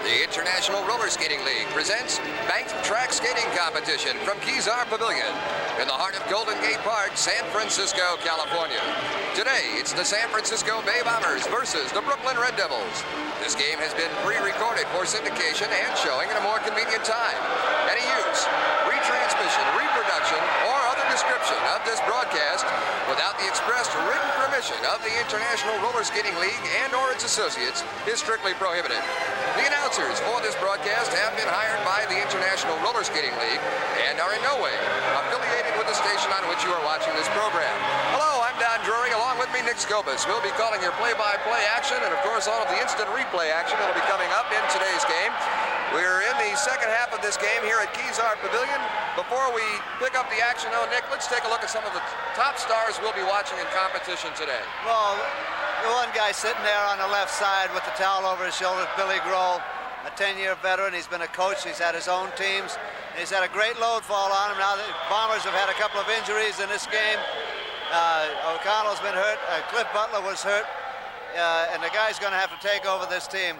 The International Roller Skating League presents Banked Track Skating Competition from Kezar Pavillion in the heart of Golden Gate Park, San Francisco, California. Today, it's the San Francisco Bay Bombers versus the Brooklyn Red Devils. This game has been pre-recorded for syndication and showing at a more convenient time. Any use, retransmission, reproduction, or other description of this broadcast without the expressed written permission of the International Roller Skating League and or its associates is strictly prohibited. The announcers for this broadcast have been hired by the International Roller Skating League and are in no way affiliated with the station on which you are watching this program. Hello, I'm Don Drury. Along with me, Nick Scopus. We'll be calling your play-by-play action and, of course, all of the instant replay action that will be coming up in today's game. We're in the second half of this game here at Kezar Pavillion. Before we pick up the action, though, Nick, let's take a look at some of the top stars we'll be watching in competition today. Well, the one guy sitting there on the left side with the towel over his shoulders, Billy Grohl, a 10-year veteran. He's been a coach. He's had his own teams. And he's had a great load fall on him. Now the Bombers have had a couple of injuries in this game. O'Connell's been hurt. Cliff Butler was hurt. And the guy's going to have to take over this team.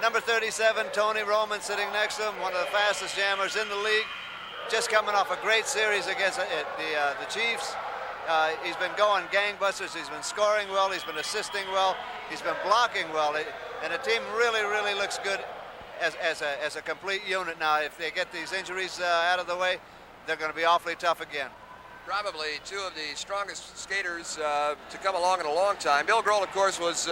Number 37, Tony Roman, sitting next to him, one of the fastest jammers in the league. Just coming off a great series against the Chiefs. He's been going gangbusters. He's been scoring well. He's been assisting well. He's been blocking well. And the team really, really looks good as a complete unit now. If they get these injuries out of the way, they're going to be awfully tough again. Probably two of the strongest skaters to come along in a long time. Bill Grohl, of course, was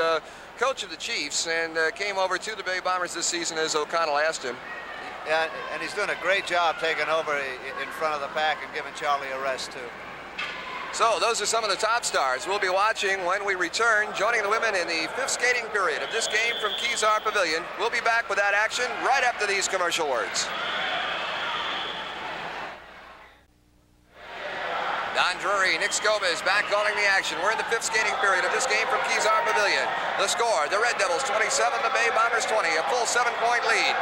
coach of the Chiefs and came over to the Bay Bombers this season as O'Connell asked him. Yeah, and he's doing a great job taking over in front of the pack and giving Charlie a rest, too. So those are some of the top stars we'll be watching when we return, joining the women in the fifth skating period of this game from Kezar Pavillion. We'll be back with that action right after these commercial words. Don Drury, Nick Scopus back calling the action. We're in the fifth skating period of this game from Kezar Pavillion. The score, the Red Devils 27, the Bay Bombers 20, a full 7-point lead.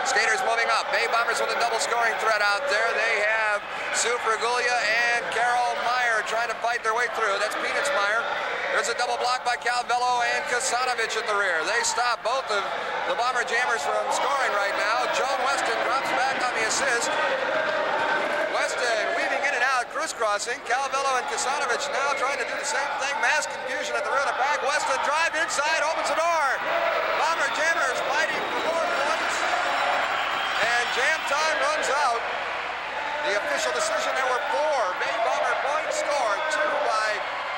Skaters moving up. Bay Bombers with a double scoring threat out there. They have Sue Fraguglia and Carol Meyer trying to fight their way through. That's Peanuts Meyer. There's a double block by Calvello and Kasanovich at the rear. They stop both of the Bomber jammers from scoring right now. Joan Weston drops back on the assist. Weston weaving in and out, crisscrossing. Calvello and Kasanovich now trying to do the same thing. Mass confusion at the rear of the pack. Weston drive inside, opens the door. Bomber jammers fighting for more points. And jam time runs out. The official decision, there were 4 Bay Bomber points scored. 2 by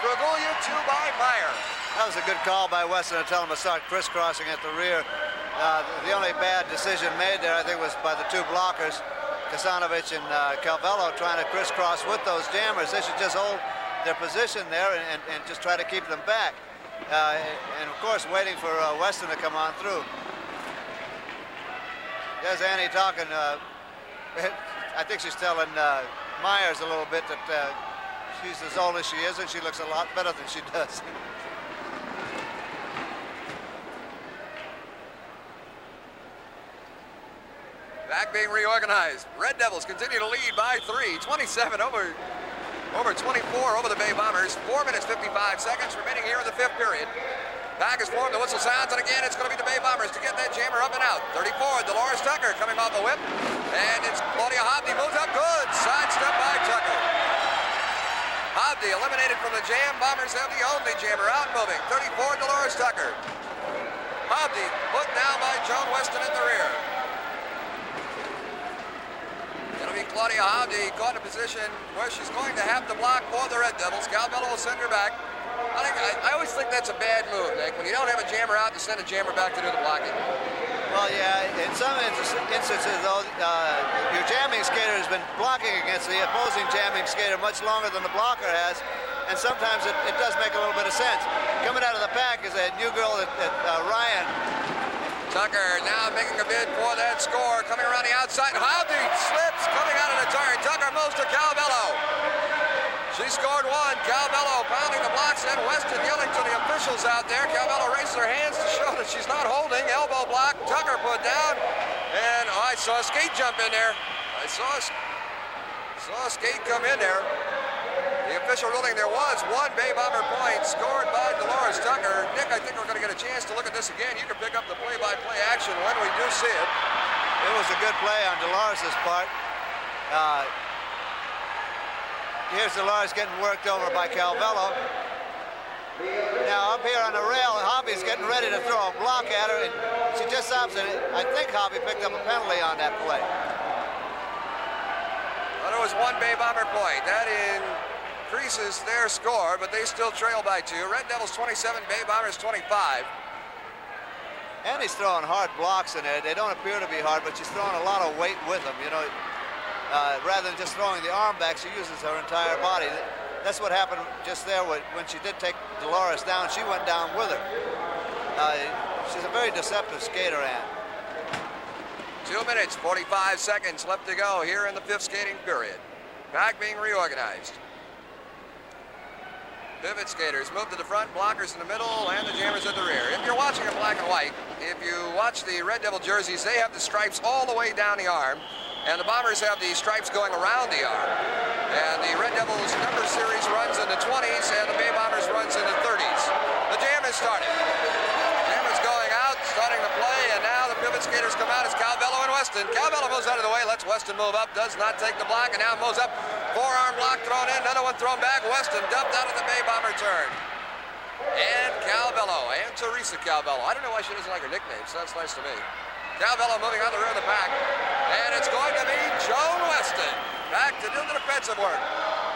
Fraguglia, 2 by Meyer. That was a good call by Weston to tell him to start crisscrossing at the rear. The only bad decision made there, I think, was by the 2 blockers, Kasanovich and Calvello, trying to crisscross with those jammers. They should just hold their position there and just try to keep them back. And, of course, waiting for Weston to come on through. There's Annie talking. I think she's telling Myers a little bit that she's as old as she is and she looks a lot better than she does. Back being reorganized. Red Devils continue to lead by 3. 27 over 24 over the Bay Bombers. 4 minutes, 55 seconds remaining here in the fifth period. Pack is formed, the whistle sounds, and again it's going to be the Bay Bombers to get that jammer up and out. 34, Dolores Tucker coming off the whip. And it's Claudia Hobdy moves up good. Sidestep by Tucker. Hobdy eliminated from the jam. Bombers have the only jammer out moving. 34, Dolores Tucker. Hobdy put down by Joan Weston at the rear. It'll be Claudia Hobdy caught in a position where she's going to have to block for the Red Devils. Calvello will send her back. I always think that's a bad move, Nick, when you don't have a jammer out to send a jammer back to do the blocking. Well, yeah, in some instances, though, your jamming skater has been blocking against the opposing jamming skater much longer than the blocker has, and sometimes it does make a little bit of sense. Coming out of the pack is a new girl that Ryan. Tucker now making a bid for that score, coming around the outside. Hobby slips, coming out of the turn. Tucker moves to Calvello. She scored 1. Calvello pounding the blocks, and Weston yelling to the officials out there. Calvello raises her hands to show that she's not holding. Elbow block. Tucker put down. And I saw a skate jump in there. I saw a skate come in there. The official ruling, there was one Bay Bomber point scored by Dolores Tucker. Nick, I think we're going to get a chance to look at this again. You can pick up the play-by-play action when we do see it. It was a good play on Dolores' part. Here's Dolores getting worked over by Calvello. Now up here on the rail, Hobby's getting ready to throw a block at her, and she just stops it. I think Hobby picked up a penalty on that play. Well, there was one Bay Bomber point. That increases their score, but they still trail by 2. Red Devils 27, Bay Bombers 25. And he's throwing hard blocks in there. They don't appear to be hard, but she's throwing a lot of weight with them. You know, rather than just throwing the arm back, she uses her entire body. That's what happened just there when she did take Dolores down. She went down with her. She's a very deceptive skater, Ann. 2 minutes, 45 seconds left to go here in the 5th skating period. Pack being reorganized. Pivot skaters move to the front, blockers in the middle, and the jammers at the rear. If you're watching in black and white, if you watch the Red Devil jerseys, they have the stripes all the way down the arm, and the Bombers have the stripes going around the arm. And the Red Devils number series runs in the 20s, and the Bay Bombers runs in the 30s. The jam is started. Jam is going out, starting to play, and now the pivot skaters come out. It's Calvello and Weston. Calvello moves out of the way, lets Weston move up, does not take the block, and now moves up. Forearm block thrown in, another one thrown back. Weston dumped out of the Bay Bomber turn. And Calvello, and Teresa Calvello. I don't know why she doesn't like her nickname, so that's nice to me. Calvello moving on the rear of the pack. And it's going to be Joan Weston back to do the defensive work.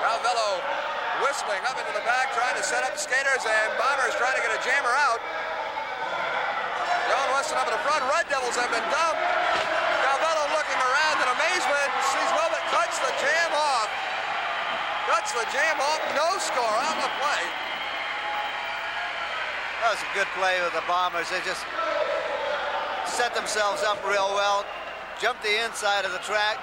Calvello whistling up into the back, trying to set up skaters, and Bombers trying to get a jammer out. Joan Weston up in the front. Red Devils have been dumped. Calvello looking around in amazement. Sees Wilbert, cuts the jam off. Cuts the jam off. No score on the play. That was a good play with the Bombers. They just set themselves up real well. Jumped the inside of the track.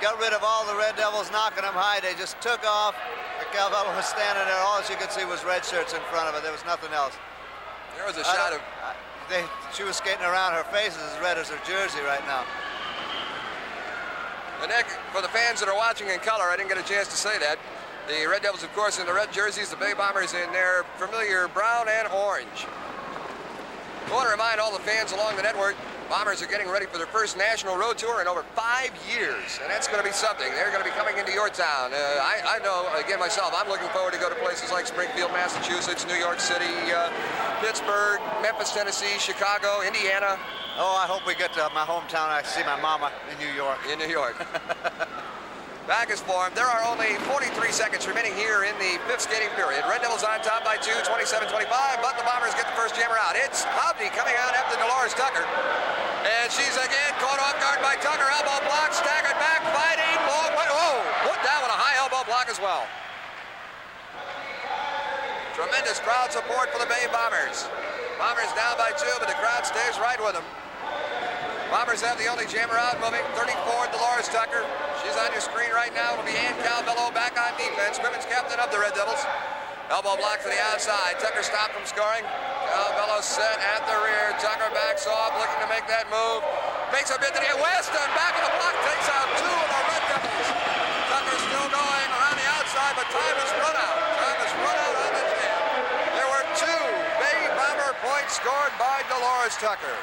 Got rid of all the Red Devils knocking them high. They just took off. Calvello was standing there. All you could see was red shirts in front of her. There was nothing else. There was a shot of... She was skating around. Her face is as red as her jersey right now. And Nick, for the fans that are watching in color, I didn't get a chance to say that. The Red Devils, of course, in the red jerseys, the Bay Bombers in their familiar brown and orange. I want to remind all the fans along the network, Bombers are getting ready for their first national road tour in over 5 years, and that's going to be something. They're going to be coming into your town. I know, again, myself, I'm looking forward to go to places like Springfield, Massachusetts, New York City, Pittsburgh, Memphis, Tennessee, Chicago, Indiana. Oh, I hope we get to my hometown. I see my mama in New York. In New York. Back is formed. There are only 43 seconds remaining here in the 5th skating period. Red Devils on top by 2, 27-25, but the Bombers get the first jammer out. It's Hobby coming out after Dolores Tucker. And she's again caught off guard by Tucker. Elbow block, staggered back, fighting. Put down with a high elbow block as well. Tremendous crowd support for the Bay Bombers. Bombers down by 2, but the crowd stays right with them. Bombers have the only jammer out, moving 34, Dolores Tucker. She's on your screen right now. It'll be Ann Calvello back on defense, women's captain of the Red Devils. Elbow block to the outside. Tucker stopped from scoring. Calvello set at the rear. Tucker backs off, looking to make that move. Makes a bid to the Weston. Back of the block, takes out 2 of the Red Devils. Tucker still going around the outside, but time has run out. Time has run out on the jam. There were 2 Bay Bomber points scored by Dolores Tucker.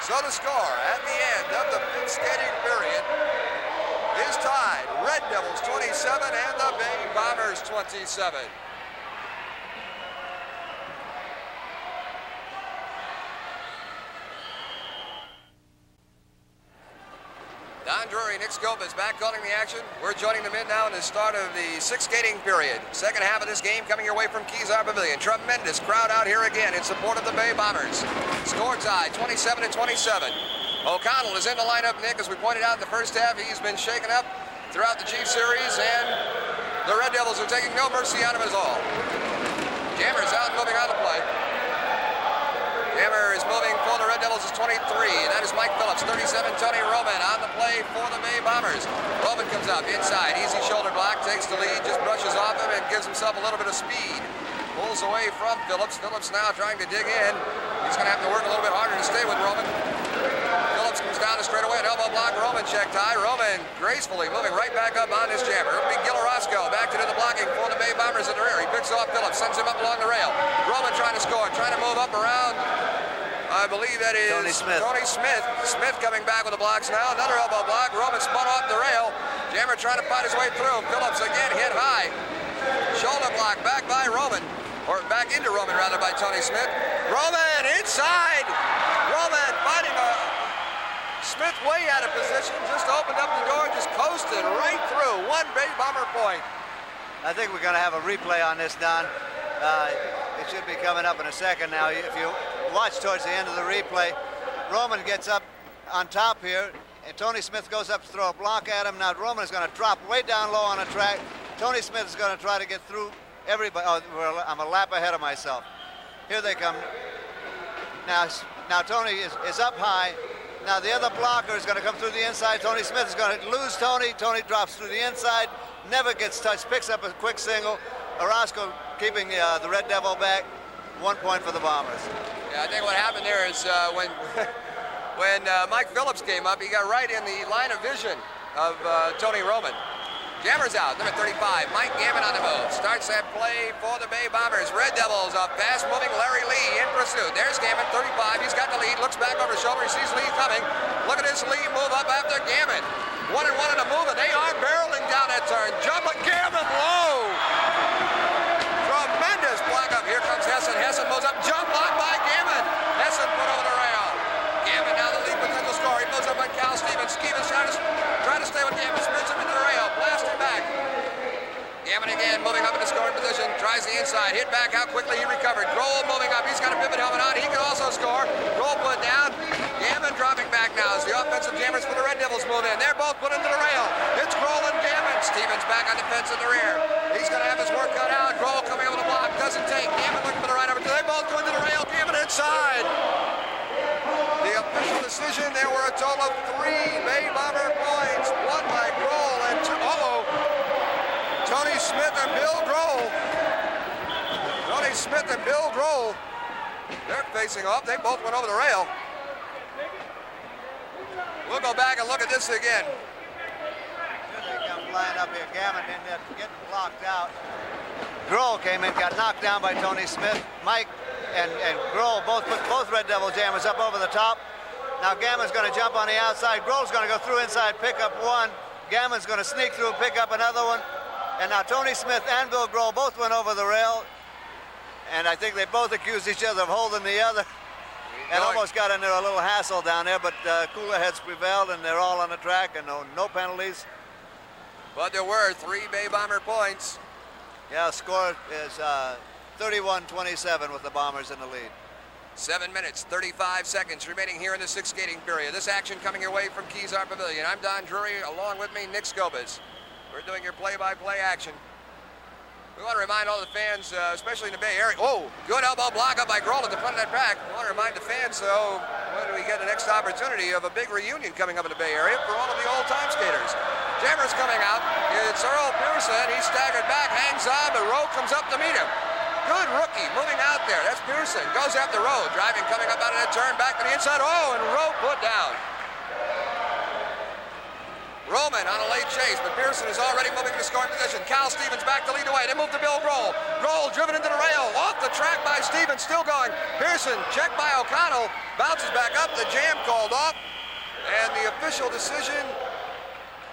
So the score at the end of the 5th skating period is tied. Red Devils 27 and the Bay Bombers 27. Don Drury, Nick Scope is back calling the action. We're joining them in now in the start of the 6th skating period. Second half of this game coming your way from Kezar Pavillion. Tremendous crowd out here again in support of the Bay Bombers. Score tie, 27-27. O'Connell is in the lineup, Nick. As we pointed out in the first half, he's been shaken up throughout the Chief Series, and the Red Devils are taking no mercy on him at all. Jammer's out and moving on the play. Jammer is moving for the Red Devils is 23. That is Mike Phillips. 37, Tony Roman on the play for the Bay Bombers. Roman comes up inside. Easy shoulder block. Takes the lead. Just brushes off him and gives himself a little bit of speed. Pulls away from Phillips. Phillips now trying to dig in. He's going to have to work a little bit harder to stay with Roman. Phillips comes down to straightaway. An elbow block Roman checked high. Roman gracefully moving right back up on his jammer. Big Roscoe back to do the blocking for the Bay Bombers in the rear. He picks off Phillips, sends him up along the rail. Roman trying to score, trying to move up around. I believe that is Tony Smith. Smith coming back with the blocks now. Another elbow block. Roman spun off the rail. Jammer trying to fight his way through. Phillips again hit high. Shoulder block back by Roman. Or back into Roman, rather, by Tony Smith. Roman inside. Roman fighting Smith way out of position. Just opened up the door, just coasted right through. One Bay Bomber point. I think we're going to have a replay on this, Don. It should be coming up in a second now. If you watch towards the end of the replay, Roman gets up on top here, and Tony Smith goes up to throw a block at him. Now Roman is going to drop way down low on a track. Tony Smith is going to try to get through everybody. Oh, I'm a lap ahead of myself. Here they come. Now Tony is up high. Now the other blocker is going to come through the inside. Tony Smith is going to lose Tony. Tony drops through the inside, never gets touched, picks up a quick single. Orozco keeping the Red Devil back. 1 point for the Bombers. Yeah, I think what happened there is when Mike Phillips came up, he got right in the line of vision of Tony Roman. Jammer's out, number 35. Mike Gammon on the move. Starts that play for the Bay Bombers. Red Devils, a fast-moving Larry Lee in pursuit. There's Gammon, 35. He's got the lead. Looks back over his shoulder. He sees Lee coming. Look at his Lee move up after Gammon. 1-1 in a move, and they are barreling down that turn. Jump at Gammon low. Tremendous block up. Here comes Hessen. Hessen moves up. Jump block by Gammon. Hessen put over the rail. Gammon now the lead potential score. He moves up on Cal Stevens. Stevens trying to stay with Gammon. Spins him into the rail. Blasting back. Gammon again moving up in the scoring position. Tries the inside. Hit back out quickly. He recovered. Grohl moving up. He's got a pivot helmet on. He can also score. Grohl put down. Gammon dropping back now as the offensive jammers for the Red Devils move in. They're both put into the rail. It's Grohl and Gammon. Stevens back on the fence in the rear. He's going to have his work cut out. Grohl coming over the block. Doesn't take. Gammon looking for the right over. They both go into the rail. Gammon inside. The official decision, there were a total of 3 Bay Bomber points. 1 by Grohl and 2. Tony Smith and Bill Grohl. Tony Smith and Bill Grohl. They're facing off. They both went over the rail. We'll go back and look at this again. Here they come flying up here. Gammon ended up getting blocked out. Grohl came in, got knocked down by Tony Smith. Mike and Grohl both put both Red Devil jammers up over the top. Now Gammon's going to jump on the outside. Grohl's going to go through inside, pick up one. Gammon's going to sneak through, pick up another one. And now Tony Smith and Bill Grohl both went over the rail. And I think they both accused each other of holding the other. And almost got into a little hassle down there, but cooler heads prevailed, and they're all on the track, and no penalties. But there were 3 Bay Bomber points. Yeah, score is 31-27 with the Bombers in the lead. 7 minutes, 35 seconds remaining here in the 6th skating period. This action coming your way from Kezar Pavillion. I'm Don Drury, along with me, Nick Scobas. We're doing your play-by-play action. We want to remind all the fans, especially in the Bay Area. Oh, good elbow block up by Grohl at the front of that track. We want to remind the fans, so when do we get the next opportunity of a big reunion coming up in the Bay Area for all of the old-time skaters? Jammer's coming out. It's Earl Pearson. He's staggered back, hangs on, but Rowe comes up to meet him. Good rookie moving out there. That's Pearson. Goes after Rowe. Driving, coming up out of that turn, back to the inside. Oh, and Rowe put down. Roman on a late chase, but Pearson is already moving to scoring position. Cal Stevens back to lead away. They move to Bill Grohl. Grohl driven into the rail. Off the track by Stevens, still going. Pearson checked by O'Connell. Bounces back up. The jam called off. And the official decision,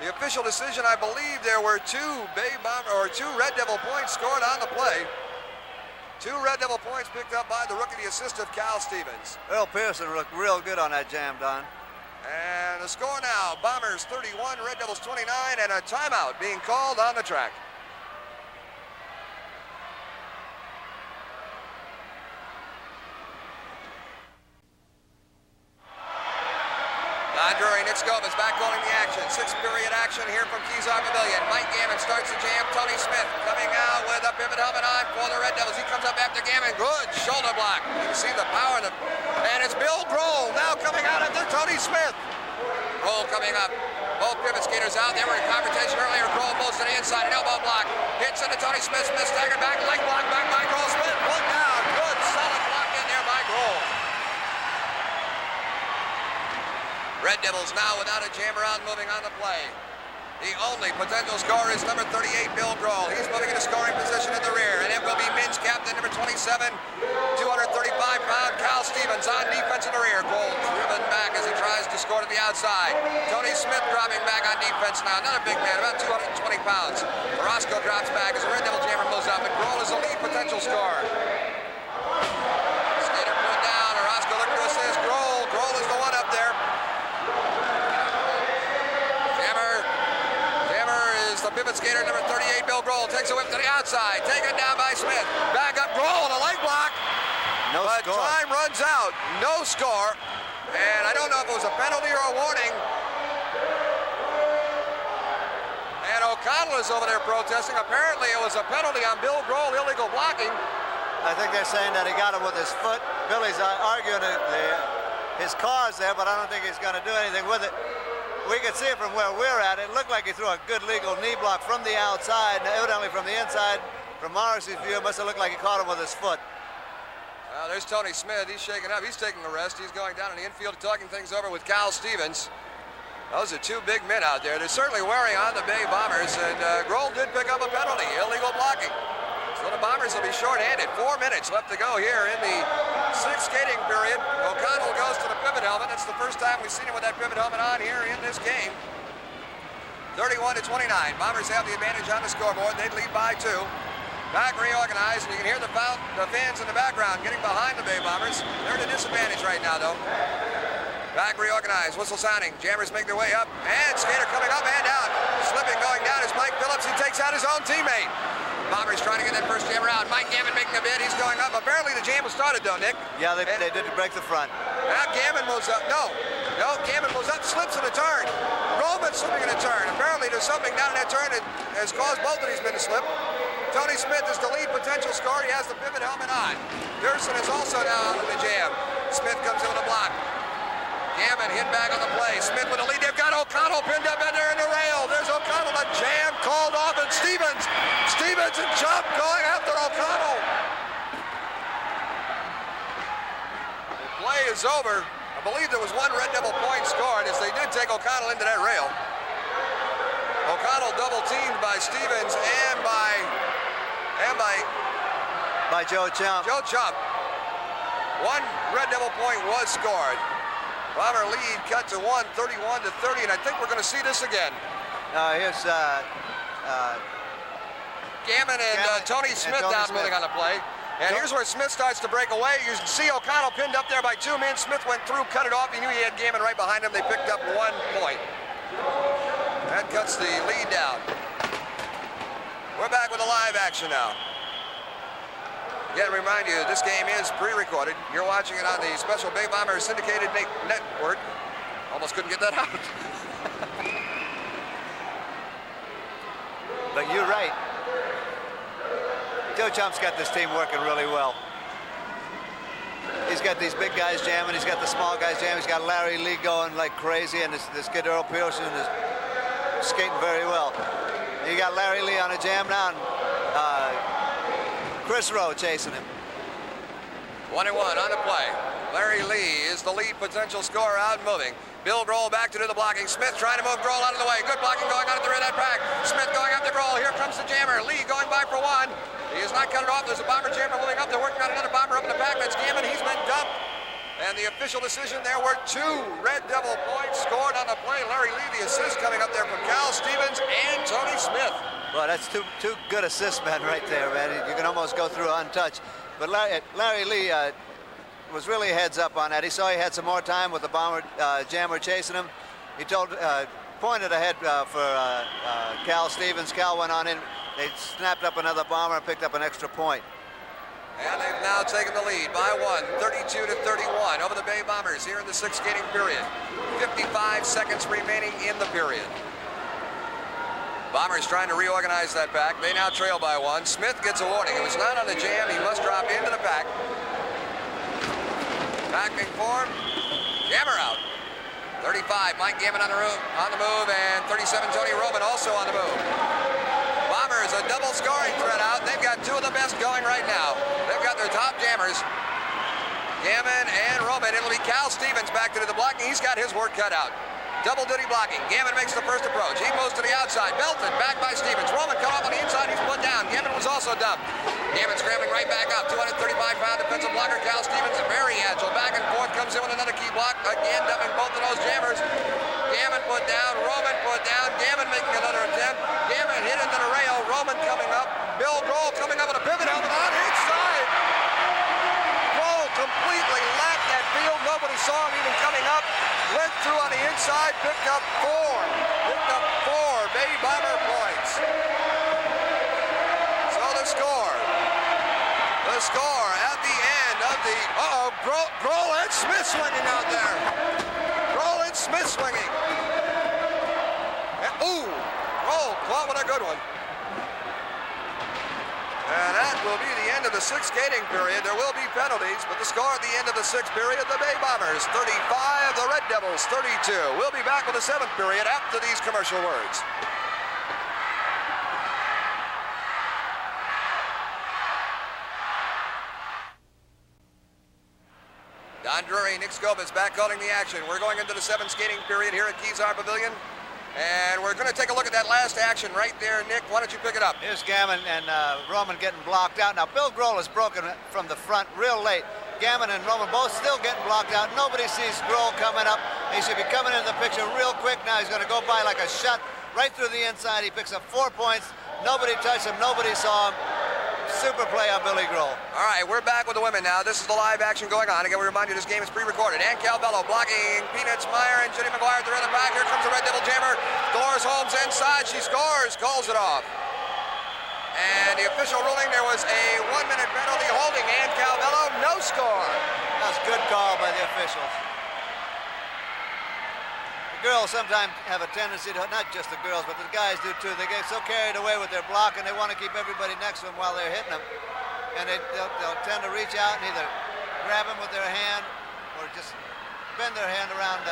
I believe there were 2 Red Devil points scored on the play. 2 Red Devil points picked up by the rookie, the assist of Cal Stevens. Earl Pearson looked real good on that jam, Don. And the score now, Bombers 31, Red Devils 29, and a timeout being called on the track. Don Drury, Nick Scobas back calling the action. 6th period action here from Kezar Pavillion. Mike Gammon starts the jam. Tony Smith coming out with a pivot helmet on for the Red Devils. He comes up after Gammon. Good shoulder block. You can see the power of the... And it's Bill Grohl now coming out after Tony Smith. Grohl coming up. Both pivot skaters out. They were in confrontation earlier. Grohl moves to the inside. An elbow block. Hits into Tony Smith. Smith staggered back. Leg block back by Grohl. Smith put down. Good solid block in there by Grohl. Red Devils now without a jammer out moving on the play. The only potential scorer is number 38, Bill Grohl. He's moving into scoring position in the rear, and it will be men's captain, number 27, 235-pound Cal Stevens on defense in the rear. Grohl driven back as he tries to score to the outside. Tony Smith dropping back on defense now. Another big man, about 220 pounds. Roscoe drops back as the Red Devil jammer moves up, and Grohl is the lead potential scorer. Skater put down, and Roscoe looking to assist Grohl. Grohl is the one up there. The pivot skater, number 38, Bill Grohl, takes a whip to the outside. Taken down by Smith. Back up, Grohl, and a leg block. No but score. Time runs out. No score. And I don't know if it was a penalty or a warning. And O'Connell is over there protesting. Apparently it was a penalty on Bill Grohl, illegal blocking. I think they're saying that he got him with his foot. Billy's arguing his car's there, but I don't think he's going to do anything with it. We can see it from where we're at. It looked like he threw a good legal knee block from the outside, and evidently from the inside. From Morrissey's view, it must have looked like he caught him with his foot. There's Tony Smith. He's shaking up. He's taking the rest. He's going down in the infield, talking things over with Cal Stevens. Those are two big men out there. They're certainly wearing on the Bay Bombers, and Grohl did pick up a penalty, illegal blocking. So the Bombers will be short-handed. 4 minutes left to go here in the sixth skating period. O'Connell goes to the pivot helmet. It's the first time we've seen him with that pivot helmet on here in this game. 31-29. Bombers have the advantage on the scoreboard. They lead by 2. Back reorganized, and you can hear the fans in the background getting behind the Bay Bombers. They're at a disadvantage right now, though. Back reorganized. Whistle sounding. Jammers make their way up. And skater coming up and down. Slipping going down is Mike Phillips. He takes out his own teammate. Bombers trying to get that first jammer out. Mike Gammon making a bid. He's going up. Apparently the jam was started, though, Nick. Yeah, they did break the front. Now Gammon moves up. No, Gammon moves up, slips in a turn. Roman slipping in a turn. Apparently there's something down in that turn that has caused both of these men to slip. Tony Smith is the lead potential scorer. He has the pivot helmet on. Pearson is also down in the jam. Smith comes in with a block. Gammon hit back on the play. Smith with a lead. They've got O'Connell pinned up in there in the rail. There's O'Connell. A jam called off, and Stevens and Chump going after O'Connell. The play is over. I believe there was one Red Devil point scored as they did take O'Connell into that rail. O'Connell double teamed by Stevens and by Joe Chump. Joe Chump. One Red Devil point was scored. Bomber lead cut to 31-30, and I think we're going to see this again. Here's Gammon and Tony Smith down moving on the play. And here's where Smith starts to break away. You can see O'Connell pinned up there by 2 men. Smith went through, cut it off. He knew he had Gammon right behind him. They picked up 1 point. That cuts the lead down. We're back with the live action now. Again, remind you, this game is pre-recorded. You're watching it on the Special Bay Bomber Syndicated Network. Almost couldn't get that out. But you're right. Joe Chump's got this team working really well. He's got these big guys jamming. He's got the small guys jamming. He's got Larry Lee going like crazy, and this kid Earl Pearson is skating very well. You got Larry Lee on a jam now, and Chris Rowe chasing him. 21 on the play. Larry Lee is the lead potential scorer out and moving. Bill Grohl back to do the blocking. Smith trying to move Grohl out of the way. Good blocking going on at the rear of that pack. Smith going after Grohl. Here comes the jammer. Lee going by for 1. He has not cut it off. There's a bomber jammer moving up. They're working on another bomber up in the pack. That's Gammon. He's been dumped. And the official decision, there were 2 Red Devil points scored on the play. Larry Lee, the assist coming up there from Cal Stevens and Tony Smith. Well, that's two good assist men right there, man. You can almost go through untouched. But Larry Lee was really heads up on that. He saw he had some more time with the bomber jammer chasing him. He pointed ahead for Cal Stevens. Cal went on in. They snapped up another bomber and picked up an extra point. And they've now taken the lead by 1, 32-31 over the Bay Bombers here in the 6th skating period. 55 seconds remaining in the period. Bombers trying to reorganize that pack. They now trail by 1. Smith gets a warning. It was not on the jam. He must drop into the pack. Pack being formed. Jammer out. 35, Mike Gammon on the move, and 37, Tony Roman also on the move. Bombers, a double scoring threat out. They've got 2 of the best going right now. They've got their top jammers. Gammon and Roman. It'll be Cal Stevens back to do the blocking. He's got his work cut out. Double duty blocking. Gammon makes the first approach. He moves to the outside. Belted back by Stevens. Roman cut off on the inside. He's put down. Gammon was also dumped. Gammon scrambling right back up. 235-pound defensive blocker. Cal Stevens, very agile. Back and forth. Comes in with another key block. Again, dumping both of those jammers. Gammon put down. Roman put down. Gammon making another attempt. Gammon hit into the rail. Roman coming up. Bill Grohl coming up with a pivot helmet on inside. Grohl completely lacked that field. Nobody saw him even coming up. Went through on the inside, picked up four. Bay Bomber points. So the score at the end of the, Grohl and Smith swinging out there. Grohl and Smith swinging. And, Grohl caught with a good one. And that will be the end of the sixth skating period. There will be penalties, but the score at the end of the sixth period, the Bay Bombers 35, the Red Devils 32. We'll be back with the seventh period after these commercial words. Don Drury, Nick Scobus back calling the action. We're going into the seventh skating period here at Kezar Pavillion. And we're going to take a look at that last action right there. Nick, why don't you pick it up? Here's Gammon and Roman getting blocked out. Now, Bill Grohl is broken from the front real late. Gammon and Roman both still getting blocked out. Nobody sees Grohl coming up. He should be coming into the picture real quick now. He's going to go by like a shot right through the inside. He picks up 4 points. Nobody touched him. Nobody saw him. Super play on Billy Grohl. All right, we're back with the women now. This is the live action going on. Again, we remind you this game is pre-recorded. Ann Calvello blocking Peanuts Meyer and Jenny McGuire at the other back. Here comes the Red Devil Jammer. Scores Holmes inside. She scores. Calls it off. And the official ruling, there was a 1-minute penalty holding Ann Calvello. No score. That was a good call by the officials. Girls sometimes have a tendency to, not just the girls, but the guys do too. They get so carried away with their block and they want to keep everybody next to them while they're hitting them. And they'll tend to reach out and either grab them with their hand or just bend their hand around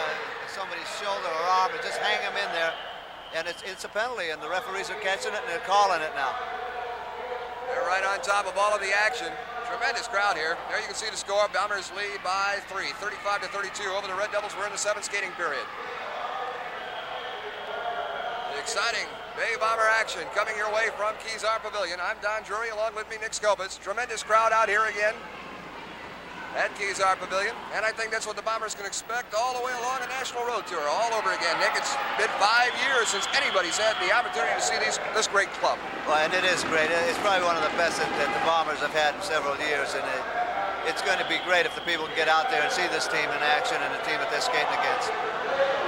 somebody's shoulder or arm and just hang them in there. And it's a penalty, and the referees are catching it and they're calling it now. They're right on top of all of the action. Tremendous crowd here. There you can see the score. Bombers lead by 3, 35-32 over the Red Devils. We're in the seventh skating period. Exciting Bay Bomber action coming your way from Kezar Pavillion. I'm Don Drury, along with me, Nick Scobus. Tremendous crowd out here again at Kezar Pavillion, and I think that's what the Bombers can expect all the way along a national road tour, all over again. Nick, it's been 5 years since anybody's had the opportunity to see this great club. Well, and it is great. It's probably one of the best that the Bombers have had in several years, and it's going to be great if the people can get out there and see this team in action and the team that they're skating against.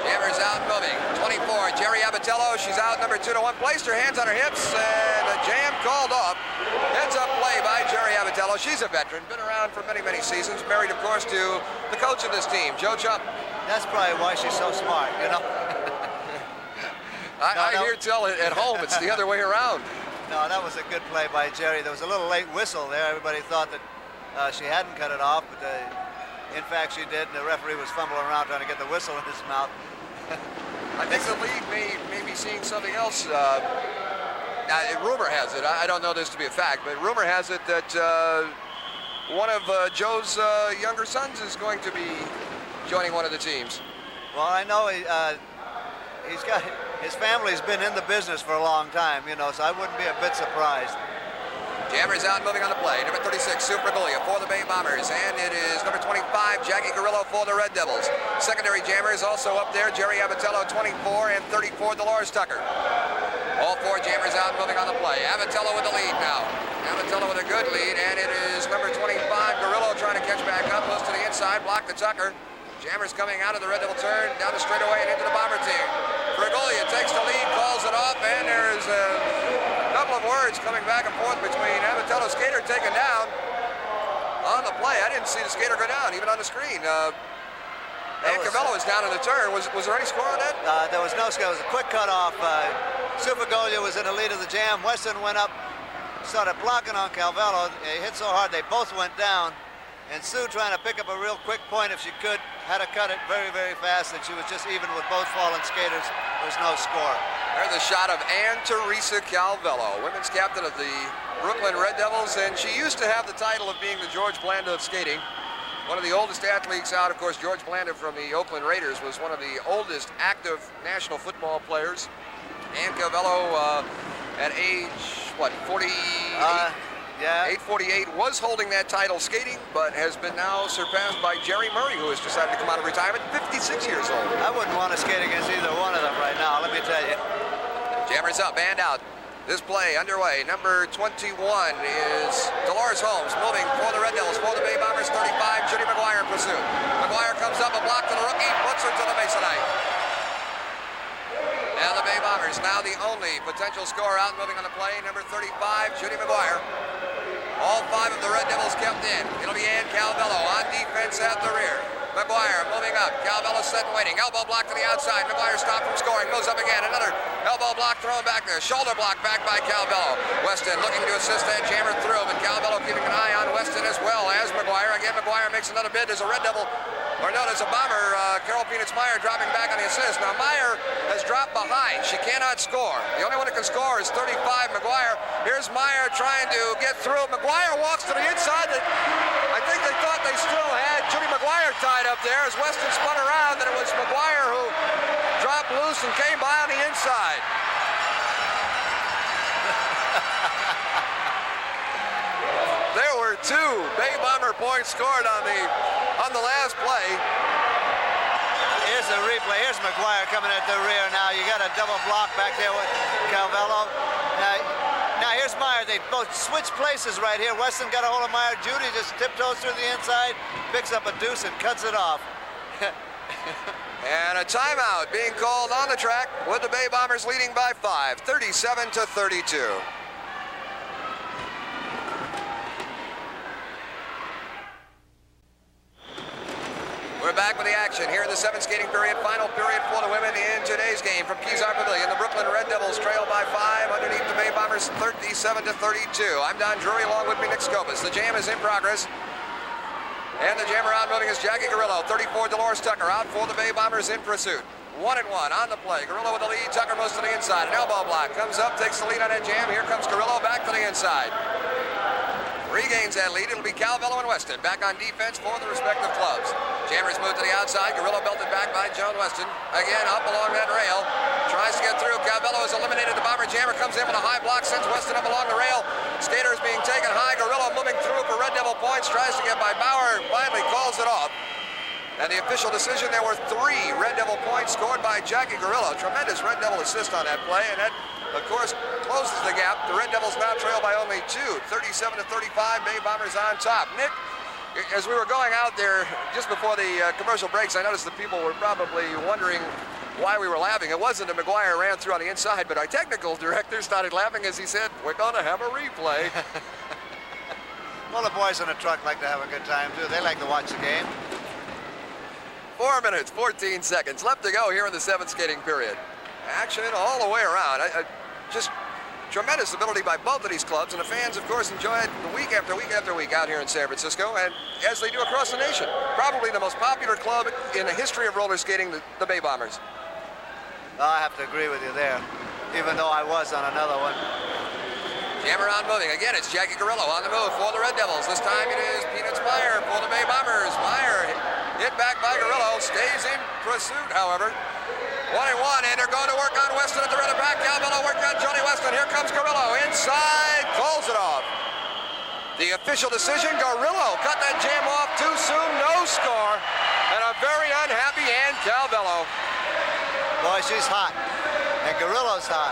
Jammer's out moving. 24, Jerry Abatello. She's out number 2-1. Placed her hands on her hips, and a jam called off. Heads up play by Jerry Abatello. She's a veteran, been around for many, many seasons. Married, of course, to the coach of this team, Joe Chump. That's probably why she's so smart, you know. I hear tell at home it's the other way around. No, that was a good play by Jerry. There was a little late whistle there. Everybody thought that she hadn't cut it off, but in fact she did, and the referee was fumbling around trying to get the whistle in his mouth. I think the league may be seeing something else. Rumor has it, I don't know this to be a fact, but rumor has it that one of Joe's younger sons is going to be joining one of the teams. Well, I know he's got, his family's been in the business for a long time, you know, so I wouldn't be a bit surprised. Jammer's out, moving on the play. Number 36, Sue Bergolia for the Bay Bombers. And it is number 25, Jackie Carrillo for the Red Devils. Secondary Jammer is also up there. Jerry Abatello, 24, and 34, Dolores Tucker. All 4 Jammers out, moving on the play. Abatello with the lead now. Abatello with a good lead, and it is number 25, Carrillo trying to catch back up. Goes to the inside, block to Tucker. Jammer's coming out of the Red Devil turn, down the straightaway and into the Bomber team. Bergolia takes the lead, calls it off, and there's a couple of words coming back and forth between Abatello's skater taken down on the play. I didn't see the skater go down, even on the screen. And Carvello was down in the turn. Was there any score on that? There was no score. It was a quick cutoff. Sue Bergolia was in the lead of the jam. Weston went up, started blocking on Calvello. He hit so hard they both went down. And Sue, trying to pick up a real quick point if she could, had to cut it very, very fast, and she was just even with both fallen skaters. There was no score. There's a shot of Ann Teresa Calvello, women's captain of the Brooklyn Red Devils, and she used to have the title of being the George Blanda of skating. One of the oldest athletes out, of course, George Blanda from the Oakland Raiders was one of the oldest active national football players. And Calvello, at age, what, 48? Yeah. 848, was holding that title skating, but has been now surpassed by Jerry Murray, who has decided to come out of retirement, 56 years old. I wouldn't want to skate against either one of them right now, let me tell you. Jammers up, band out. This play underway. Number 21 is Dolores Holmes, moving for the Red Devils, for the Bay Bombers. 35, Judy McGuire in pursuit. McGuire comes up, a block to the rookie, puts her to the Masonite. Now the Bay Bombers, now the only potential scorer out, moving on the play. Number 35, Judy McGuire. All 5 of the Red Devils kept in. It'll be Ann Calvello on defense at the rear. McGuire moving up. Calvello set and waiting. Elbow block to the outside. McGuire stopped from scoring. Moves up again. Another elbow block thrown back there. Shoulder block back by Calvello. Weston looking to assist that jammer through, but Calvello keeping an eye on Weston as well as McGuire. Again, McGuire makes another bid. There's a Red Devil, or no, there's a Bomber. Carol Peanuts-Meyer dropping back on the assist. Now Meyer has dropped behind. She cannot score. The only one that can score is 35, McGuire. Here's Meyer trying to get through. McGuire walks to the inside. I think they thought they still had Judy McGuire tied up there as Weston spun around, and it was McGuire who dropped loose and came by on the inside. There were 2 Bay Bomber points scored on the last play. Here's the replay. Here's McGuire coming at the rear now. You got a double block back there with Calvello. Now here's Meyer. They both switch places right here. Weston got a hold of Meyer. Judy just tiptoes through the inside, picks up a deuce and cuts it off. And a timeout being called on the track with the Bay Bombers leading by 5, 37-32. We're back with the action here in the 7th skating period, final period for the women in today's game from Kezar Pavillion. The Brooklyn Red Devils trail by 5 underneath the Bay Bombers, 37-32. I'm Don Drury, along with me, Nick Scopus. The jam is in progress. And the jammer out moving is Jackie Garillo. 34, Dolores Tucker out for the Bay Bombers in pursuit. 1-1 on the play. Garillo with the lead. Tucker moves to the inside. An elbow block comes up, takes the lead on that jam. Here comes Garillo back to the inside. Regains that lead. It'll be Calvello and Weston back on defense for the respective clubs. Jammers move to the outside. Garillo belted back by Joan Weston. Again, up along that rail. Tries to get through. Calvello is eliminated. The Bomber jammer comes in with a high block, sends Weston up along the rail. Skater is being taken high. Garillo moving through for Red Devil points. Tries to get by Bauer. Finally calls it off. And the official decision, there were 3 Red Devil points scored by Jackie Garillo. Tremendous Red Devil assist on that play. And that, of course, closes the gap. The Red Devils now trail by only 2, 37-35. Bay Bombers on top. Nick, as we were going out there just before the commercial breaks, I noticed that people were probably wondering why we were laughing. It wasn't that McGuire ran through on the inside, but our technical director started laughing as he said, "We're going to have a replay." Well, the boys in the truck like to have a good time, too. They like to watch the game. 4 minutes, 14 seconds left to go here in the 7th skating period. Action all the way around. Just tremendous ability by both of these clubs, and the fans, of course, enjoy it week after week after week out here in San Francisco, and as they do across the nation. Probably the most popular club in the history of roller skating, the Bay Bombers. I have to agree with you there, even though I was on another one. Jammer on moving. Again, it's Jackie Garillo on the move for the Red Devils. This time it is Peanuts-Meyer for the Bay Bombers. Meyer hit back by Garillo. Stays in pursuit, however. 1-1, and they're going to work on Weston at the red and back. Calvello working on Johnny Weston. Here comes Garillo. Inside, calls it off. The official decision, Garillo cut that jam off too soon. No score. And a very unhappy Ann Calvello. Boy, she's hot. And Garillo's hot.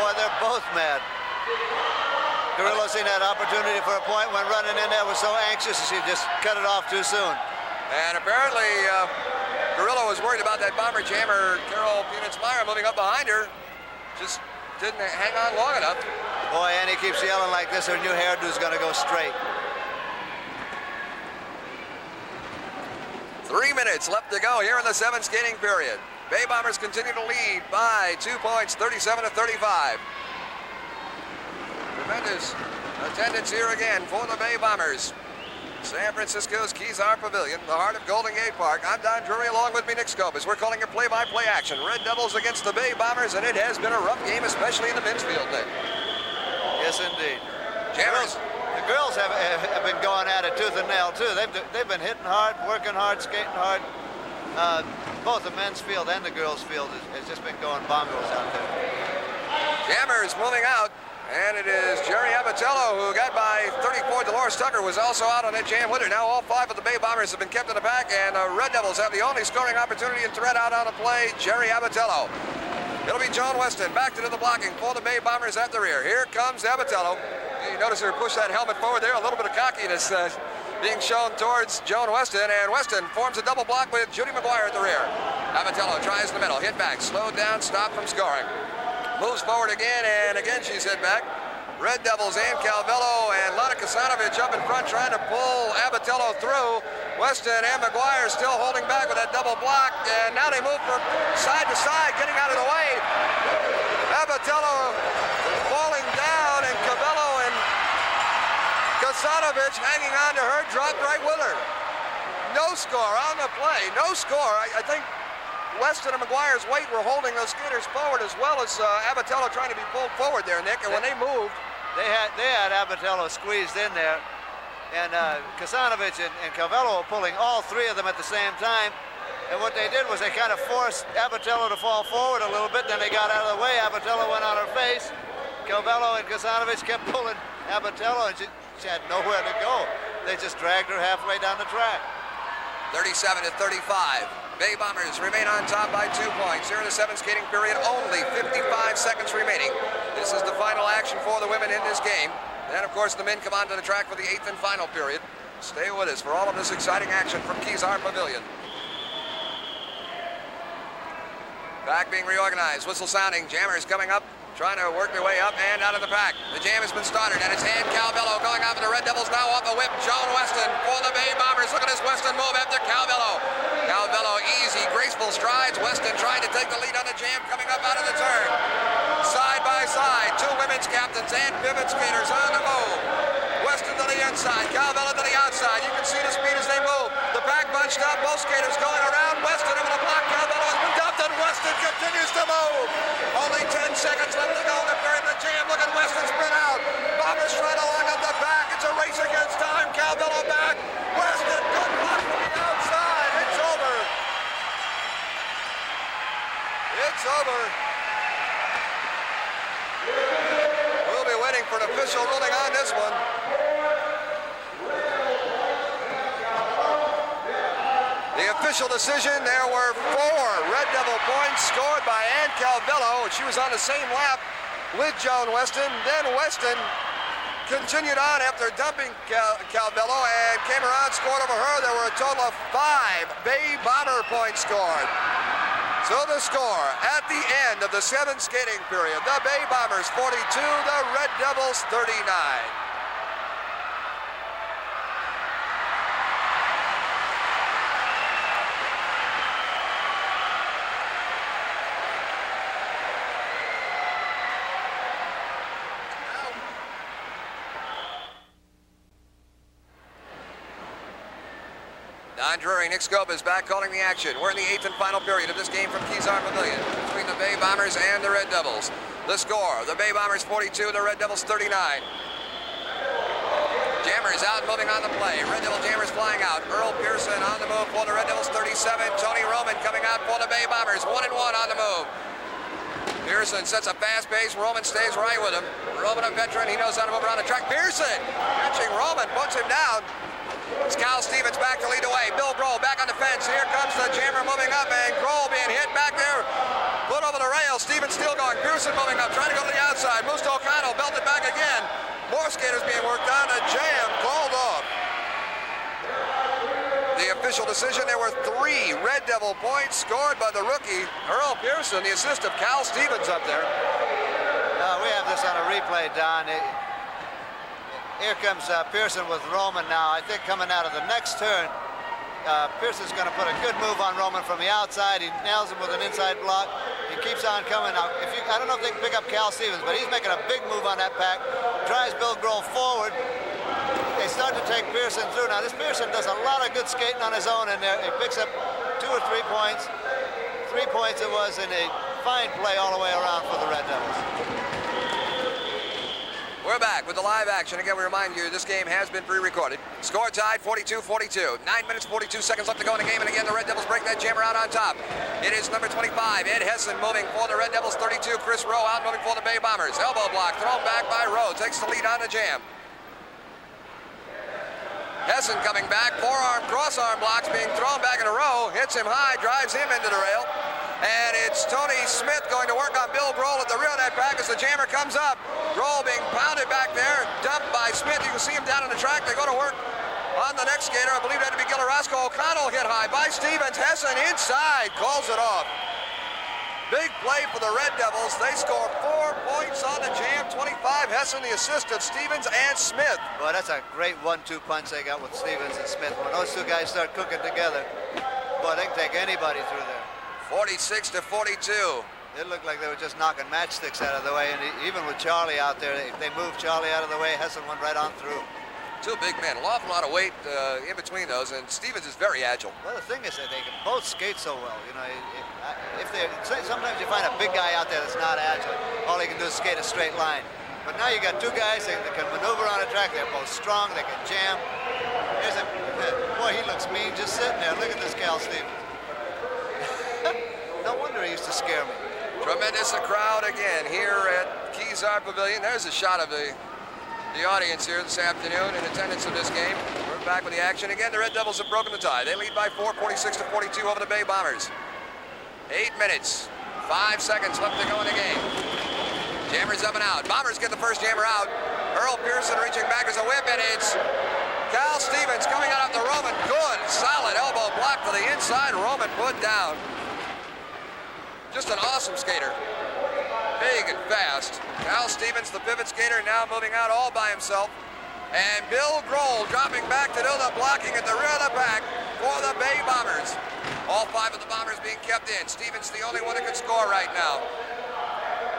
Boy, they're both mad. Garillo seen that opportunity for a point, when running in there, was so anxious she just cut it off too soon. And apparently Garillo was worried about that Bomber jammer, Carol Peanuts-Meyer, moving up behind her. Just didn't hang on long enough. Boy, Annie keeps yelling like this, her new hairdo's gonna go straight. 3 minutes left to go here in the 7th skating period. Bay Bombers continue to lead by 2 points, 37-35. Tremendous attendance here again for the Bay Bombers. San Francisco's Kezar Pavillion, the heart of Golden Gate Park. I'm Don Drury, along with me, Nick Scopus. We're calling it play-by-play action. Red Devils against the Bay Bombers, and it has been a rough game, especially in the men's field, Nick. Yes, indeed. Jammers. The girls have been going at it tooth and nail too. They've been hitting hard, working hard, skating hard. Both the men's field and the girls' field has just been going bongos out there. Jammers moving out, and it is Jerry Abatello who got by 34. Dolores Tucker was also out on that jam with her. Now all 5 of the Bay Bombers have been kept in the pack, and the Red Devils have the only scoring opportunity and threat out on the play, Jerry Abatello. It'll be Joan Weston back into the blocking for the Bay Bombers at the rear. Here comes Abatello. You notice her push that helmet forward there, a little bit of cockiness being shown towards Joan Weston, and Weston forms a double block with Judy McGuire at the rear. Abatello tries in the middle, hit back, slowed down, stopped from scoring. Moves forward again, and again she's hit back. Red Devils and Calvello and Lana Kasanovic up in front trying to pull Abatello through. Weston and McGuire still holding back with that double block, and now they move from side to side, getting out of the way. Abatello falling down, and Calvello and Kasanovic hanging on to her, dropped right with her. No score on the play, no score. I think Weston and McGuire's weight were holding those skaters forward, as well as Abatello trying to be pulled forward there, Nick. And when they moved, they had Abatello squeezed in there, and Kasanovic and Calvello were pulling all 3 of them at the same time. And what they did was they kind of forced Abatello to fall forward a little bit. Then they got out of the way. Abatello went on her face. Calvello and Kasanovic kept pulling Abatello, and she had nowhere to go. They just dragged her halfway down the track. 37-35. Bay Bombers remain on top by 2 points. Here in the 7th skating period, only 55 seconds remaining. This is the final action for the women in this game. Then, of course, the men come onto the track for the 8th and final period. Stay with us for all of this exciting action from Kezar Pavillion. Pack being reorganized, whistle sounding, Jammers coming up, trying to work their way up and out of the pack. The jam has been started, and it's hand Calvello going after the Red Devils, now off a whip. Joan Weston for the Bay Bombers. Look at this Weston move after Calvello. Calvello, easy, graceful strides. Weston trying to take the lead on the jam, coming up out of the turn. Side by side, 2 women's captains and pivot skaters on the move. Weston to the inside, Calvello to the outside. You can see the speed as they move. The pack bunched up, both skaters going around. Weston able to block. Calvello has been dumped, and Weston continues to move. Only 10 seconds left to go in the period of the jam. Look at Weston sprint out. Bombers trying to lock up the back. It's a race against time. Calvello back. Weston, good block from the outside. It's over. It's over. We'll be waiting for an official ruling on this one. The official decision, there were 4 Red Devil points scored by Ann Calvello. She was on the same lap with Joan Weston. Then Weston continued on after dumping Calvello and came around, scored over her. There were a total of 5 Bay Bomber points scored. So the score at the end of the 7th skating period, the Bay Bombers 42, the Red Devils 39. Don Drury, Nick Scope is back calling the action. We're in the 8th and final period of this game from Kezar Pavillion between the Bay Bombers and the Red Devils. The score, the Bay Bombers 42, the Red Devils 39. Jammers out moving on the play. Red Devil Jammers flying out. Earl Pearson on the move for the Red Devils 37. Tony Roman coming out for the Bay Bombers. 1-1 on the move. Pearson sets a fast pace. Roman stays right with him. Roman, a veteran, he knows how to move around the track. Pearson catching Roman, puts him down. It's Cal Stevens back to lead the way. Bill Grohl back on the fence. Here comes the jammer moving up, and Grohl being hit back there. Put over the rail. Stevens still going. Pearson moving up, trying to go to the outside. Moves to O'Connell, belted back again. More skaters being worked on. A jam called off. The official decision, there were 3 Red Devil points scored by the rookie, Earl Pearson, the assist of Cal Stevens up there. We have this on a replay, Don. Here comes Pearson with Roman now. I think coming out of the next turn, Pearson's going to put a good move on Roman from the outside. He nails him with an inside block. He keeps on coming. Now, I don't know if they can pick up Cal Stevens, but he's making a big move on that pack. Drives Bill Grohl forward. They start to take Pearson through. Now, this Pearson does a lot of good skating on his own in there. He picks up 2 or 3 points. 3 points it was in a fine play all the way around for the Red Devils. We're back with the live action. Again, we remind you this game has been pre-recorded. Score tied 42-42. 9 minutes, 42 seconds left to go in the game. And again, the Red Devils break that jammer out on top. It is number 25, Ed Hessen, moving for the Red Devils. 32, Chris Rowe out moving for the Bay Bombers. Elbow block, thrown back by Rowe. Takes the lead on the jam. Hessen coming back. Forearm, cross-arm blocks being thrown back in a row. Hits him high, drives him into the rail. And it's Tony Smith going to work on Bill Grohl at the rear of that pack as the jammer comes up. Grohl being pounded back there, dumped by Smith. You can see him down on the track. They go to work on the next skater. I believe that to be Gillarosco. O'Connell hit high by Stevens. Hessen inside, calls it off. Big play for the Red Devils. They score 4 points on the jam. 25, Hessen, the assist of Stevens and Smith. Well, that's a great 1-2 punch they got with Stevens and Smith. When those two guys start cooking together, boy, they can take anybody through there. 46-42. It looked like they were just knocking matchsticks out of the way, and even with Charlie out there, if they moved Charlie out of the way, Hessen went right on through. Two big men, an awful lot of weight in between those, and Stevens is very agile. Well, the thing is that they can both skate so well. You know, sometimes you find a big guy out there that's not agile. All he can do is skate a straight line. But now you got two guys that can maneuver on a track. They're both strong. They can jam. Boy, he looks mean just sitting there. Look at this Cal Stevens. No wonder he used to scare me. Tremendous crowd again here at Kezar Pavillion. There's a shot of the audience here this afternoon in attendance of this game. We're back with the action again. The Red Devils have broken the tie. They lead by 4, 46-42 over the Bay Bombers. 8 minutes, 5 seconds left to go in the game. Jammer's up and out. Bombers get the first jammer out. Earl Pearson reaching back as a whip, and it's Cal Stevens coming out of the Roman. Good, solid elbow block to the inside. Roman put down. Just an awesome skater. Big and fast. Cal Stevens, the pivot skater, now moving out all by himself. And Bill Grohl dropping back to do the blocking at the rear of the pack for the Bay Bombers. All 5 of the Bombers being kept in. Stevens the only one that can score right now.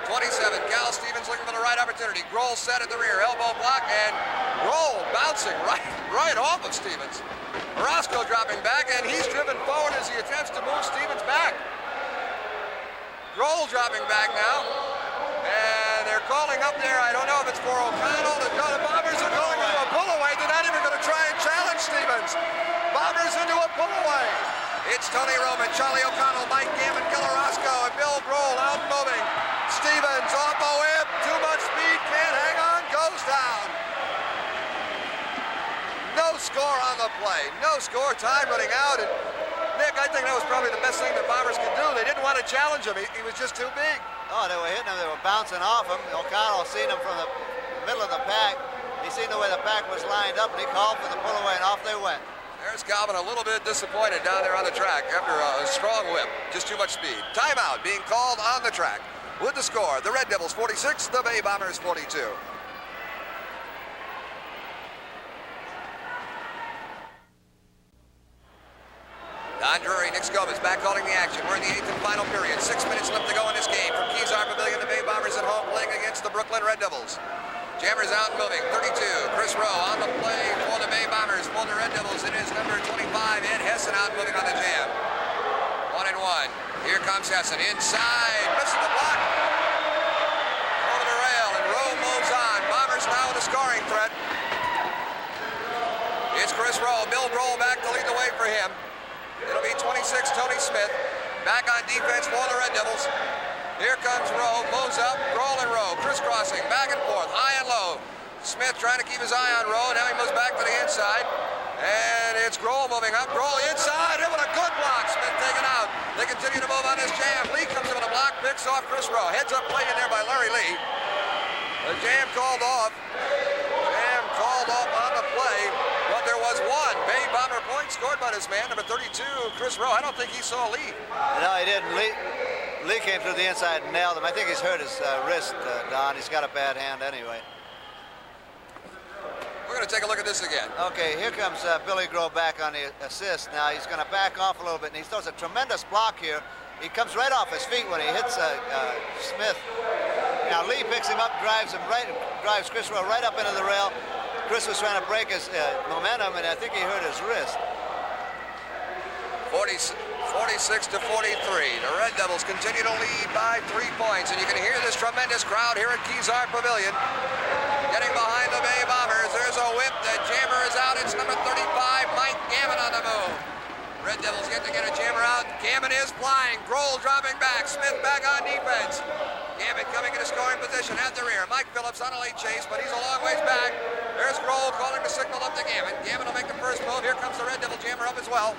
27, Cal Stevens looking for the right opportunity. Grohl set at the rear, elbow block, and Grohl bouncing right off of Stevens. Roscoe dropping back, and he's driven forward as he attempts to move Stevens back. Grohl dropping back now, and they're calling up there. I don't know if it's for O'Connell. The Bombers are going into a pull-away. They're not even going to try and challenge Stevens. Bombers into a pull-away. It's Tony Roman, Charlie O'Connell, Mike Gammon, Gillarosco, and Bill Grohl out moving. Stevens off a whip, too much speed, can't hang on, goes down. No score on the play, no score, time running out. And Nick, I think that was probably the best thing the Bombers could do. They didn't want to challenge him. He was just too big. Oh, they were hitting him. They were bouncing off him. O'Connell seen him from the middle of the pack. He seen the way the pack was lined up, and he called for the pull-away, and off they went. There's Calvin a little bit disappointed down there on the track after a strong whip. Just too much speed. Timeout being called on the track. With the score, the Red Devils 46, the Bay Bombers 42. Don Drury, Nick Scobus back calling the action. We're in the 8th and final period. 6 minutes left to go in this game. From Kezar Pavillion, the Bay Bombers at home playing against the Brooklyn Red Devils. Jammers out and moving. 32, Chris Rowe on the play for the Bay Bombers. For the Red Devils, it is number 25, Ed Hessen out moving on the jam. 1-1. Here comes Hessen inside, missing the block. Over the rail, and Rowe moves on. Bombers now with a scoring threat. It's Chris Rowe. Bill Grohl back to lead the way for him. It'll be 26, Tony Smith. Back on defense for the Red Devils. Here comes Rowe, moves up, Grohl and Rowe, crisscrossing, back and forth, high and low. Smith trying to keep his eye on Rowe. Now he moves back to the inside. And it's Grohl moving up. Grohl inside, hit with a good block. Smith taken out. They continue to move on this jam. Lee comes in with a block, picks off Chris Rowe. Heads up play in there by Larry Lee. The jam called off. Jam called off on the play. But there was one Bay Bomber point scored by this man, number 32, Chris Rowe. I don't think he saw Lee. No, he didn't. Lee came through the inside and nailed him. I think he's hurt his wrist, Don. He's got a bad hand anyway. We're going to take a look at this again. Okay, here comes Billy Grohl back on the assist. Now he's going to back off a little bit, and he throws a tremendous block here. He comes right off his feet when he hits Smith. Now Lee picks him up, drives Chris Rowe right up into the rail. Chris was trying to break his momentum, and I think he hurt his wrist. 46-43. The Red Devils continue to lead by 3 points, and you can hear this tremendous crowd here at Kezar Pavillion. getting behind the Bay Bombers. There's a whip. The jammer is out. It's number 35, Mike Gammon on the move. Red Devils yet to get a jammer out. Gammon is flying. Grohl dropping back. Smith back on defense. Gammon coming in a scoring position at the rear. Mike Phillips on a late chase, but he's a long ways back. There's Grohl calling the signal up to Gammon. Gammon will make the first move. Here comes the Red Devil jammer up as well.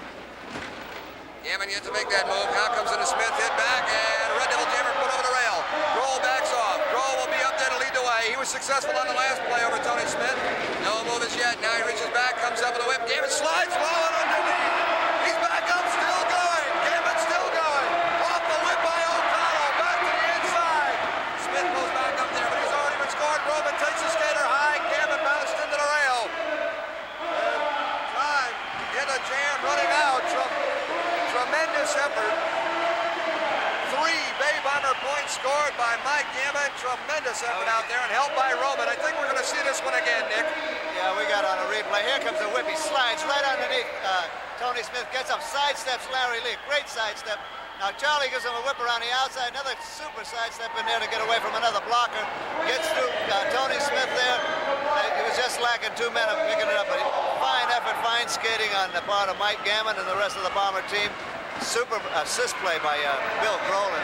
Gammon yet to make that move. Now comes into Smith, hit back, and Red Devil jammer put over the rail. Grohl backs off. Grohl will be up there to lead the way. He was successful on the last play over Tony Smith. No move as yet. Now he reaches back, comes up with a whip. Gammon slides well and underneath. He's back up, still going. Gammon still going. Off the whip by O'Connell. Back to the inside. Smith goes back up there, but he's already been scored. Roman takes the skater high. Gammon bounced into the rail. And time in a jam running out. Tremendous effort. 3 Bay Bomber points scored by Mike Gammon. Tremendous effort out there and helped by Roman. I think we're going to see this one again, Nick. Yeah, we got on a replay. Here comes the whip. He slides right underneath. Tony Smith gets up, sidesteps Larry Lee. Great sidestep. Now Charlie gives him a whip around the outside. Another super sidestep in there to get away from another blocker. Gets through Tony Smith there. He was just lacking 2 men of picking it up. But fine effort, fine skating on the part of Mike Gammon and the rest of the Bomber team. Super assist play by Bill Grohl.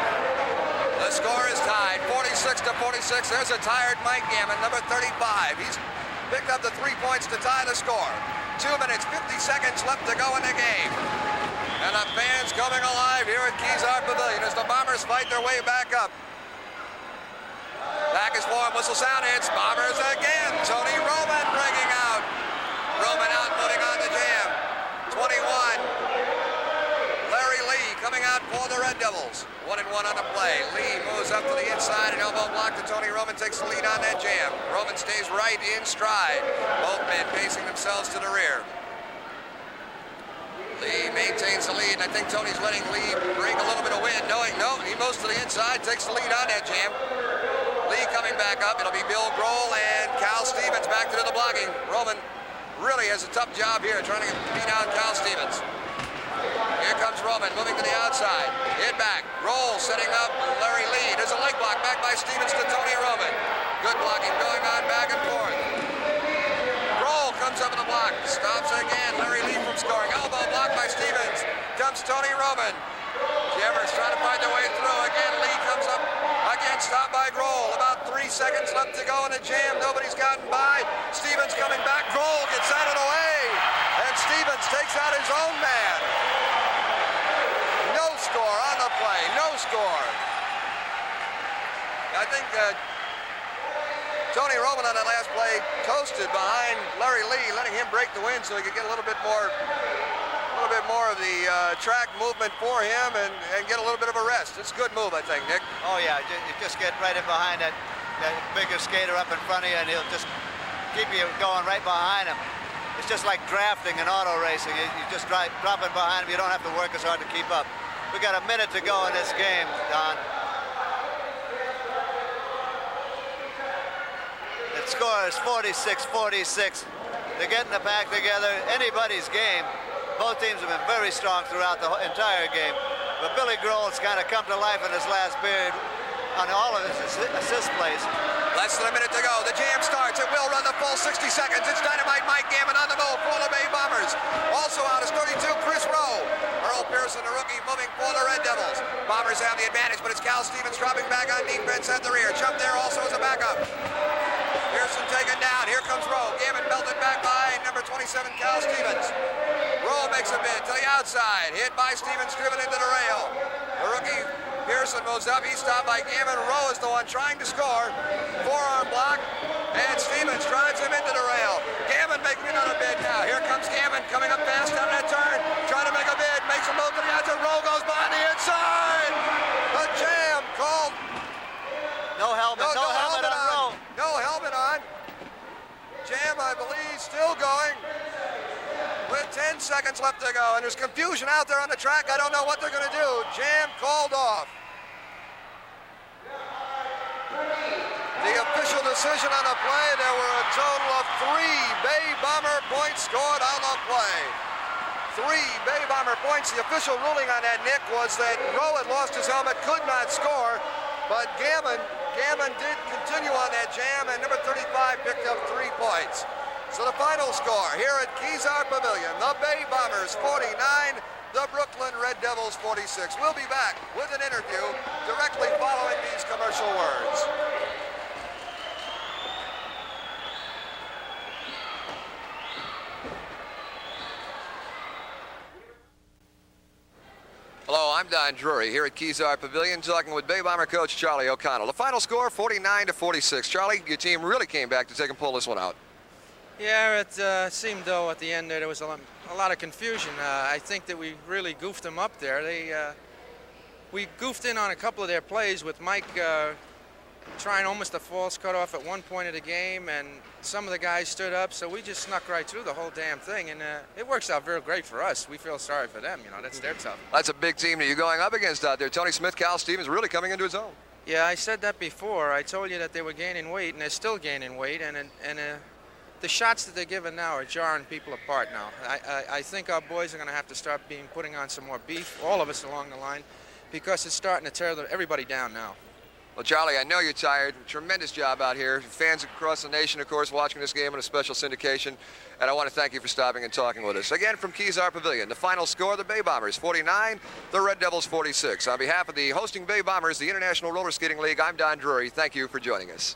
The score is tied, 46-46. There's a tired Mike Gammon, number 35. He's picked up the 3 points to tie the score. 2 minutes, 50 seconds left to go in the game. And the fans coming alive here at Kezar Pavillion as the Bombers fight their way back up. Back is form, whistle sound, it's Bombers again. Tony Roman breaking out. Roman out, moving on the jam. 21. Larry Lee coming out for the Red Devils. 1-1 on the play. Lee moves up to the inside, an elbow block to Tony Roman, takes the lead on that jam. Roman stays right in stride. Both men pacing themselves to the rear. Lee maintains the lead, and I think Tony's letting Lee bring a little bit of wind. No, he moves to the inside, takes the lead on that jam. Lee coming back up. It'll be Bill Grohl and Cal Stevens back to do the blocking. Roman really has a tough job here trying to beat out Cal Stevens. Here comes Roman, moving to the outside. Hit back. Grohl setting up Larry Lee. There's a leg block back by Stevens to Tony Roman. Good blocking going on back and forth. Grohl comes up with a block. Stops again. Larry Lee from scoring. Elbow block by Stevens. Dumps Tony Roman. Jammers trying to find their way through. Again, Lee comes up. Again, stopped by Grohl. About 3 seconds left to go in the jam. Nobody's gotten by. Stevens coming back. Grohl gets out of the way. And Stevens takes out his own man. No score on the play. No score. I think Tony Roman on that last play coasted behind Larry Lee, letting him break the wind so he could get a little bit more of the track movement for him and get a little bit of a rest. It's a good move, I think, Nick. Oh, yeah. You just get right in behind that bigger skater up in front of you, and he'll just keep you going right behind him. It's just like drafting and auto racing. You just drop in behind him. You don't have to work as hard to keep up. We got a minute to go in this game, Don. The score is 46-46. They're getting the pack together. Anybody's game. Both teams have been very strong throughout the entire game. But Billy Grohl's kind of come to life in this last period on all of his assist plays. Less than a minute to go. The jam starts. It will run the full 60 seconds. It's Dynamite Mike Gammon on the move for the Bay Bombers. Also out is 32, Chris Rowe. Earl Pearson, the rookie, moving for the Red Devils. Bombers have the advantage, but it's Cal Stevens dropping back on defense at the rear. Jump there also as a backup. Pearson taken down. Here comes Rowe. Gammon belted back by number 27, Cal Stevens. Rowe makes a bid to the outside. Hit by Stevens, driven into the rail. The rookie Pearson moves up. He's stopped by Gammon. Rowe is the one trying to score. Forearm block. And Stevens drives him into the rail. Gammon making another bid now. Here comes Gammon coming up fast on that turn. Trying to make a bid. Makes a move to the outside. Rowe goes behind the inside. A jam called. No helmet. No helmet on Rowe. No helmet on. Jam, I believe, still going. With 10 seconds left to go, and there's confusion out there on the track. I don't know what they're going to do. Jam called off. The official decision on the play, there were a total of 3 Bay Bomber points scored on the play. 3 Bay Bomber points. The official ruling on that, Nick, was that Rowe had lost his helmet, could not score. But Gammon did continue on that jam, and number 35 picked up 3 points. So the final score here at Kezar Pavillion, the Bay Bombers 49, the Brooklyn Red Devils 46. We'll be back with an interview directly following these commercial words. Hello, I'm Don Drury here at Kezar Pavillion talking with Bay Bomber coach Charlie O'Connell. The final score 49-46. Charlie, your team really came back to take and pull this one out. Yeah, it seemed though at the end there was a lot of confusion. I think that we really goofed them up there. We goofed in on a couple of their plays with Mike trying almost a false cutoff at one point of the game, and some of the guys stood up, so we just snuck right through the whole damn thing, and it works out real great for us. We feel sorry for them, you know, that's their tough. That's a big team that you're going up against out there. Tony Smith, Cal Stevens really coming into his own. Yeah, I said that before. I told you that they were gaining weight, and they're still gaining weight, and the shots that they're giving now are jarring people apart now. I think our boys are going to have to start putting on some more beef, all of us along the line, because it's starting to tear everybody down now. Well, Charlie, I know you're tired. Tremendous job out here. Fans across the nation, of course, watching this game on a special syndication. And I want to thank you for stopping and talking with us. Again, from Kezar Pavillion, the final score, the Bay Bombers 49, the Red Devils 46. On behalf of the hosting Bay Bombers, the International Roller Skating League, I'm Don Drury. Thank you for joining us.